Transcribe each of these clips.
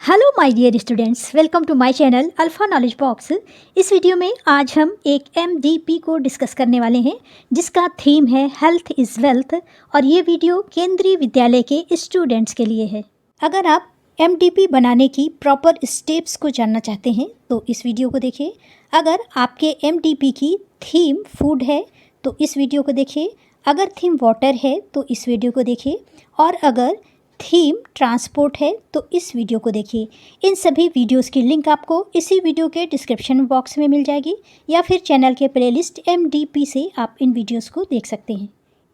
Hello my dear students, welcome to my channel alpha knowledge box. इस video में आज हम एक एमडीपी को डिस्कस करने वाले हैं जिसका थीम है हेल्थ इज़ वेल्थ, और ये वीडियो केंद्रीय विद्यालय के स्टूडेंट्स के लिए है। अगर आप एमडीपी बनाने की प्रॉपर स्टेप्स को जानना चाहते हैं तो इस वीडियो को देखिए। अगर आपके एमडीपी की थीम फूड है तो इस वीडियो को देखिए। अगर थीम वाटर है तो इस वीडियो को देखिए, और अगर थीम ट्रांसपोर्ट है तो इस वीडियो को देखिए। इन सभी वीडियोस की लिंक आपको इसी वीडियो के डिस्क्रिप्शन बॉक्स में मिल जाएगी, या फिर चैनल के प्लेलिस्ट एमडीपी से आप इन वीडियोस को देख सकते हैं।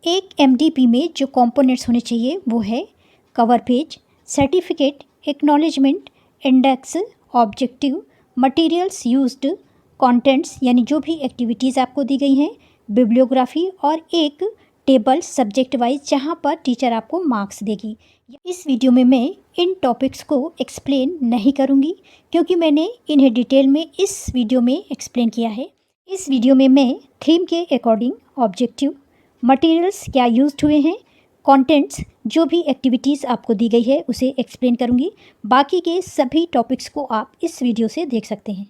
एक एमडीपी में जो कंपोनेंट्स होने चाहिए वो है cover page, certificate, acknowledgement, index, objective, materials used, contents यानी जो भी एक्टिविटीज़ आपको दी गई हैं, बिब्लियोग्राफी, और एक टेबल सब्जेक्ट वाइज जहाँ पर टीचर आपको मार्क्स देगी। इस वीडियो में मैं इन टॉपिक्स को एक्सप्लेन नहीं करूँगी क्योंकि मैंने इन्हें डिटेल में इस वीडियो में एक्सप्लेन किया है। इस वीडियो में मैं थीम के अकॉर्डिंग ऑब्जेक्टिव, मटेरियल्स क्या यूज्ड हुए हैं, कंटेंट्स जो भी एक्टिविटीज़ आपको दी गई है उसे एक्सप्लेन करूँगी। बाकी के सभी टॉपिक्स को आप इस वीडियो से देख सकते हैं।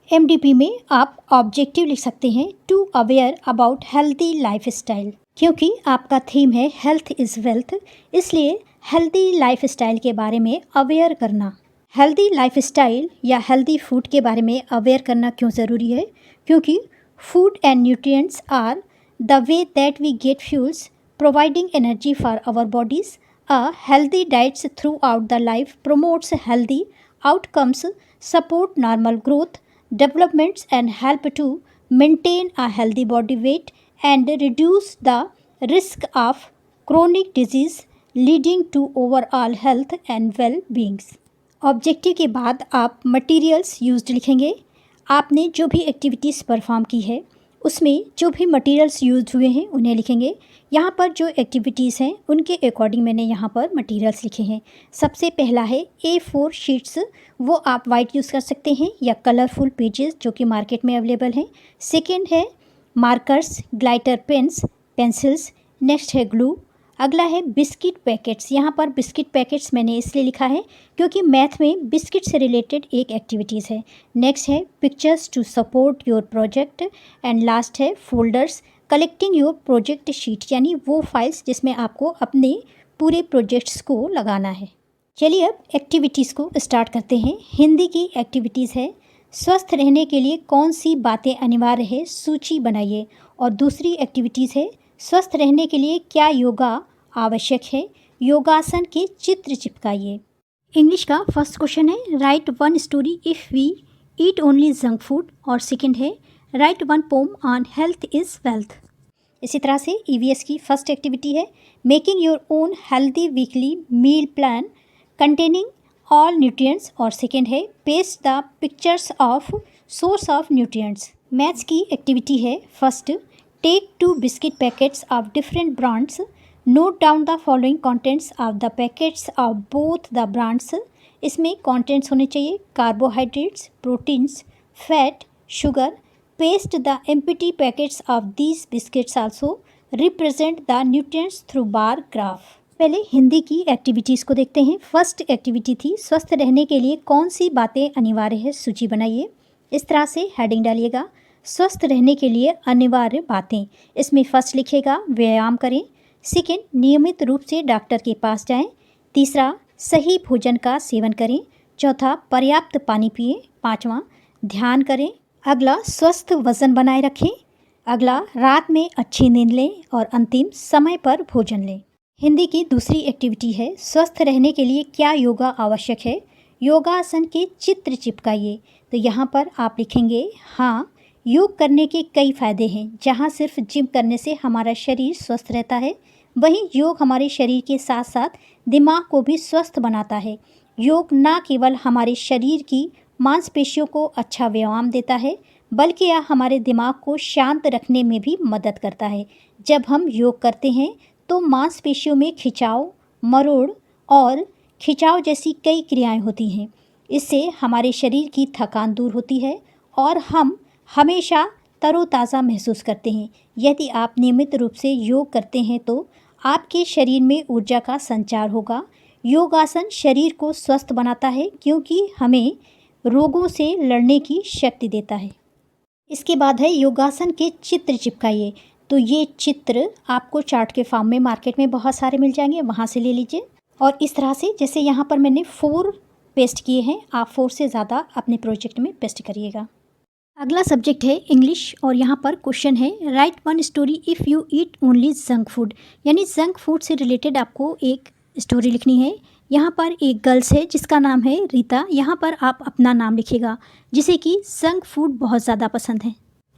एमडीपी में आप ऑब्जेक्टिव लिख सकते हैं to aware about healthy lifestyle. क्योंकि आपका थीम है हेल्थ इज़ वेल्थ, इसलिए हेल्दी लाइफस्टाइल के बारे में अवेयर करना। हेल्दी लाइफस्टाइल या हेल्दी फूड के बारे में अवेयर करना क्यों ज़रूरी है? क्योंकि food and nutrients are the way that we get fuels, providing energy for our bodies. A healthy diets throughout the life promotes healthy outcomes, support normal growth, developments, and help to maintain a healthy body weight and reduce the risk of chronic disease leading to overall health and well-beings। Objective के बाद आप materials used लिखेंगे। आपने जो भी activities perform की है उसमें जो भी मटेरियल्स यूज हुए हैं उन्हें लिखेंगे। यहाँ पर जो एक्टिविटीज़ हैं उनके अकॉर्डिंग मैंने यहाँ पर मटेरियल्स लिखे हैं। सबसे पहला है A4 शीट्स, वो आप वाइट यूज़ कर सकते हैं या कलरफुल पेजेस जो कि मार्केट में अवेलेबल हैं। सेकेंड है मार्कर्स, ग्लाइटर पेन्स, पेंसिल्स। नेक्स्ट है ग्लू। अगला है बिस्किट पैकेट्स। यहाँ पर बिस्किट पैकेट्स मैंने इसलिए लिखा है क्योंकि मैथ में बिस्किट से रिलेटेड एक एक्टिविटीज़ है। नेक्स्ट है pictures to support your project, and last है folders collecting your project sheet, यानी वो फाइल्स जिसमें आपको अपने पूरे प्रोजेक्ट्स को लगाना है। चलिए अब एक्टिविटीज़ को स्टार्ट करते हैं। हिंदी की एक्टिविटीज़ है स्वस्थ रहने के लिए कौन सी बातें अनिवार्य है, सूची बनाइए। और दूसरी एक्टिविटीज़ है स्वस्थ रहने के लिए क्या योगा आवश्यक है, योगासन के चित्र चिपकाइए। इंग्लिश का फर्स्ट क्वेश्चन है write one story if we eat only junk food, और सेकंड है write one poem on health is wealth. इसी तरह से ईवीएस की फर्स्ट एक्टिविटी है making your own healthy weekly meal plan containing all nutrients, और second है paste the pictures of source of nutrients. Maths की एक्टिविटी है first take 2 biscuit packets of different brands, note down the following contents of the packets of both the brands. इसमें contents होने चाहिए carbohydrates, proteins, fat, sugar. Paste the empty packets of these biscuits also represent the nutrients through bar graph. पहले हिंदी की activities को देखते हैं। First activity थी स्वस्थ रहने के लिए कौन सी बातें अनिवार्य है, सूची बनाइए। इस तरह से हेडिंग डालिएगा स्वस्थ रहने के लिए अनिवार्य बातें। इसमें फर्स्ट लिखेगा व्यायाम करें, सेकेंड नियमित रूप से डॉक्टर के पास जाएं, तीसरा सही भोजन का सेवन करें, चौथा पर्याप्त पानी पिएं, पाँचवा ध्यान करें, अगला स्वस्थ वजन बनाए रखें, अगला रात में अच्छी नींद लें, और अंतिम समय पर भोजन लें। हिंदी की दूसरी एक्टिविटी है स्वस्थ रहने के लिए क्या योगा आवश्यक है, योगासन के चित्र चिपकाइए। तो यहाँ पर आप लिखेंगे हाँ, योग करने के कई फ़ायदे हैं। जहाँ सिर्फ जिम करने से हमारा शरीर स्वस्थ रहता है, वहीं योग हमारे शरीर के साथ साथ दिमाग को भी स्वस्थ बनाता है। योग न केवल हमारे शरीर की मांसपेशियों को अच्छा व्यायाम देता है, बल्कि यह हमारे दिमाग को शांत रखने में भी मदद करता है। जब हम योग करते हैं तो मांसपेशियों में खिंचाव, मरोड़ और खिंचाव जैसी कई क्रियाएं होती हैं। इससे हमारे शरीर की थकान दूर होती है और हम हमेशा तरोताज़ा महसूस करते हैं। यदि आप नियमित रूप से योग करते हैं तो आपके शरीर में ऊर्जा का संचार होगा, योगासन शरीर को स्वस्थ बनाता है क्योंकि हमें रोगों से लड़ने की शक्ति देता है। इसके बाद है योगासन के चित्र चिपकाइए। तो ये चित्र आपको चार्ट के फॉर्म में मार्केट में बहुत सारे मिल जाएंगे, वहाँ से ले लीजिए। और इस तरह से जैसे यहाँ पर मैंने 4 पेस्ट किए हैं, आप 4 से ज़्यादा अपने प्रोजेक्ट में पेस्ट करिएगा। अगला सब्जेक्ट है इंग्लिश और यहाँ पर क्वेश्चन है write one story if you eat only junk food. यानी जंक फूड से रिलेटेड आपको एक स्टोरी लिखनी है। यहाँ पर एक गर्ल्स है जिसका नाम है रीता। यहाँ पर आप अपना नाम लिखिएगा, जिसे कि जंक फूड बहुत ज़्यादा पसंद है।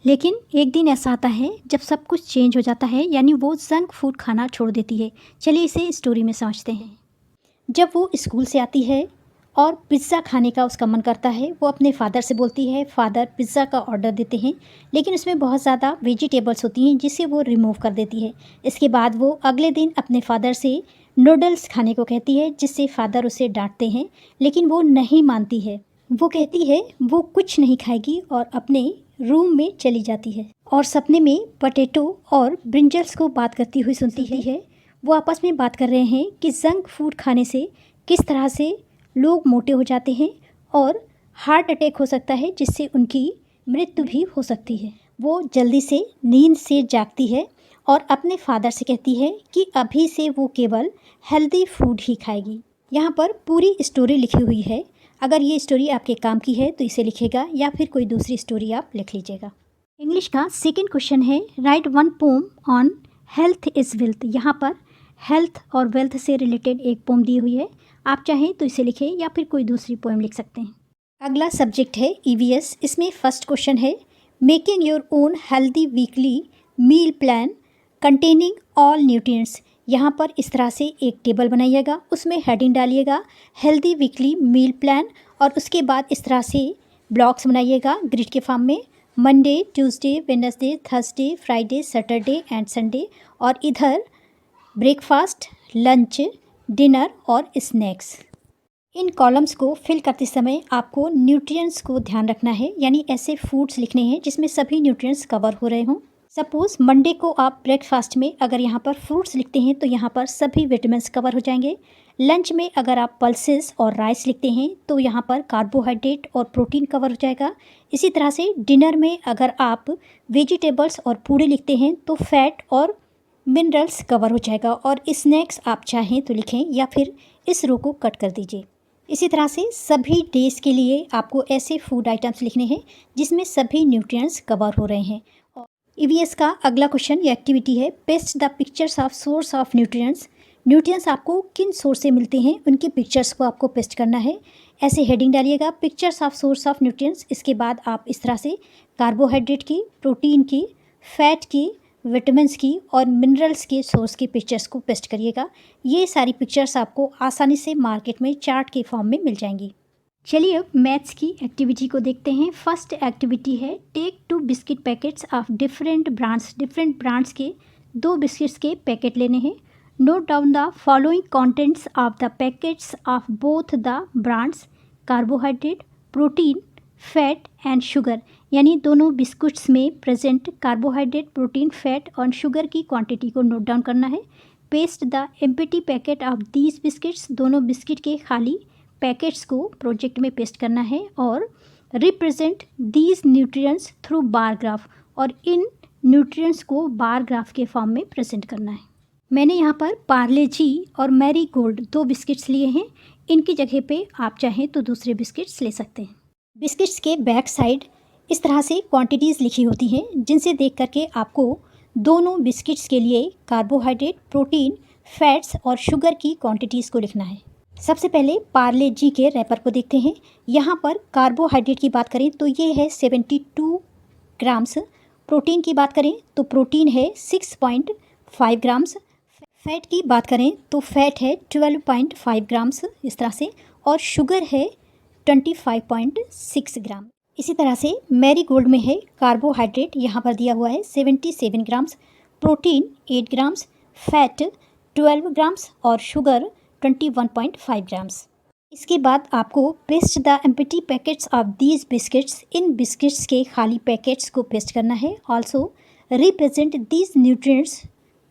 लेकिन एक दिन ऐसा आता है जब सब कुछ चेंज हो जाता है, यानी वो जंक फूड खाना छोड़ देती है। चलिए इसे स्टोरी में समझते हैं। जब वो स्कूल से आती है और पिज़्ज़ा खाने का उसका मन करता है, वो अपने फादर से बोलती है। फादर पिज़्ज़ा का ऑर्डर देते हैं, लेकिन उसमें बहुत ज़्यादा वेजिटेबल्स होती हैं जिसे वो रिमूव कर देती है। इसके बाद वो अगले दिन अपने फादर से नूडल्स खाने को कहती है, जिससे फादर उसे डांटते हैं, लेकिन वो नहीं मानती है। वो कहती है वो कुछ नहीं खाएगी और अपने रूम में चली जाती है और सपने में पोटैटो और ब्रिंजल्स को बात करती हुई सुनती है। वो आपस में बात कर रहे हैं कि जंक फूड खाने से किस तरह से लोग मोटे हो जाते हैं और हार्ट अटैक हो सकता है, जिससे उनकी मृत्यु भी हो सकती है। वो जल्दी से नींद से जागती है और अपने फादर से कहती है कि अभी से वो केवल हेल्दी फूड ही खाएगी। यहाँ पर पूरी स्टोरी लिखी हुई है। अगर ये स्टोरी आपके काम की है तो इसे लिखेगा, या फिर कोई दूसरी स्टोरी आप लिख लीजिएगा। इंग्लिश का सेकंड क्वेश्चन है write one poem on health is wealth. यहाँ पर हेल्थ और वेल्थ से रिलेटेड एक पोम दी हुई है। आप चाहें तो इसे लिखें या फिर कोई दूसरी पोएम लिख सकते हैं। अगला सब्जेक्ट है ईवीएस। इसमें फर्स्ट क्वेश्चन है making your own healthy weekly meal plan containing all nutrients. यहाँ पर इस तरह से एक टेबल बनाइएगा, उसमें हेडिंग डालिएगा हेल्दी वीकली मील प्लान, और उसके बाद इस तरह से ब्लॉक्स बनाइएगा ग्रिड के फॉर्म में, Monday, Tuesday, Wednesday, Thursday, Friday, Saturday and Sunday, और इधर ब्रेकफास्ट, लंच, डिनर और स्नैक्स। इन कॉलम्स को फिल करते समय आपको न्यूट्रिएंट्स को ध्यान रखना है, यानी ऐसे फूड्स लिखने हैं जिसमें सभी न्यूट्रिएंट्स कवर हो रहे हों। सपोज़ मंडे को आप ब्रेकफास्ट में अगर यहाँ पर फ्रूट्स लिखते हैं तो यहाँ पर सभी विटामिन्स कवर हो जाएंगे। लंच में अगर आप पल्सेस और राइस लिखते हैं तो यहाँ पर कार्बोहाइड्रेट और प्रोटीन कवर हो जाएगा। इसी तरह से डिनर में अगर आप वेजिटेबल्स और पूड़ी लिखते हैं तो फैट और मिनरल्स कवर हो जाएगा। और स्नैक्स आप चाहें तो लिखें या फिर इस रो को कट कर दीजिए। इसी तरह से सभी डेज के लिए आपको ऐसे फूड आइटम्स लिखने हैं जिसमें सभी न्यूट्रिएंट्स कवर हो रहे हैं। ईवीएस का अगला क्वेश्चन या एक्टिविटी है paste the pictures of source of nutrients. Nutrients आपको किन सोर्स से मिलते हैं उनकी पिक्चर्स को आपको पेस्ट करना है। ऐसे हेडिंग डालिएगा pictures of source of nutrients. इसके बाद आप इस तरह से कार्बोहाइड्रेट की, प्रोटीन की, फैट की, विटामिन्स की और मिनरल्स के सोर्स की पिक्चर्स को पेस्ट करिएगा। ये सारी पिक्चर्स आपको आसानी से मार्केट में चार्ट के फॉर्म में मिल जाएंगी। चलिए अब मैथ्स की एक्टिविटी को देखते हैं। फर्स्ट एक्टिविटी है take 2 biscuit packets of different brands के 2 बिस्किट्स के पैकेट लेने हैं। Note down the following contents of the packets of both the brands carbohydrate, protein, fat and sugar. यानी दोनों बिस्कुट्स में प्रेजेंट कार्बोहाइड्रेट, प्रोटीन, फैट और sugar की quantity को नोट डाउन करना है। Paste the empty packet of these biscuits. दोनों biscuit के खाली पैकेट्स को प्रोजेक्ट में पेस्ट करना है और represent these nutrients through bar graph. और इन न्यूट्रिएंट्स को बार ग्राफ के फॉर्म में प्रेजेंट करना है। मैंने यहाँ पर पार्ले जी और मैरी गोल्ड 2 बिस्किट्स लिए हैं। इनकी जगह पे आप चाहें तो दूसरे बिस्किट्स ले सकते हैं। बिस्किट्स के बैक साइड इस तरह से क्वांटिटीज़ लिखी होती हैं, जिनसे देख करके आपको दोनों बिस्किट्स के लिए कार्बोहाइड्रेट, प्रोटीन, फैट्स और शुगर की क्वांटिटीज़ को लिखना है। सबसे पहले पार्ले जी के रैपर को देखते हैं। यहाँ पर कार्बोहाइड्रेट की बात करें तो ये है 72 ग्राम्स। प्रोटीन की बात करें तो प्रोटीन है 6.5 ग्राम्स। फैट की बात करें तो फैट है 12.5 ग्राम्स इस तरह से, और शुगर है 25.6 ग्राम। इसी तरह से मैरी गोल्ड में है कार्बोहाइड्रेट यहाँ पर दिया हुआ है 77 grams, protein 8 grams, fat 12 grams और शुगर 21.5 ग्राम्स। इसके बाद आपको paste the empty packets of these biscuits. In biscuits के खाली पैकेट्स को पेस्ट करना है। Also represent these nutrients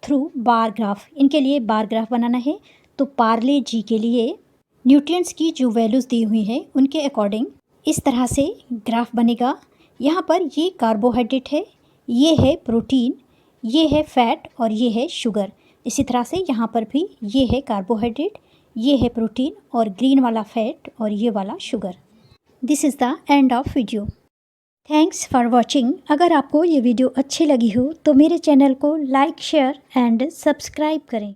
through bar graph. इनके लिए बार ग्राफ बनाना है। तो पार्ले जी के लिए न्यूट्रिएंट्स की जो वैल्यूज़ दी हुई हैं उनके अकॉर्डिंग इस तरह से ग्राफ बनेगा। यहाँ पर ये कार्बोहाइड्रेट है, ये है प्रोटीन, ये है फैट और ये है शुगर। इसी तरह से यहाँ पर भी ये है कार्बोहाइड्रेट, ये है प्रोटीन और ग्रीन वाला फैट और ये वाला sugar. This is the end of video. Thanks for watching. अगर आपको ये वीडियो अच्छी लगी हो तो मेरे चैनल को लाइक, शेयर एंड सब्सक्राइब करें।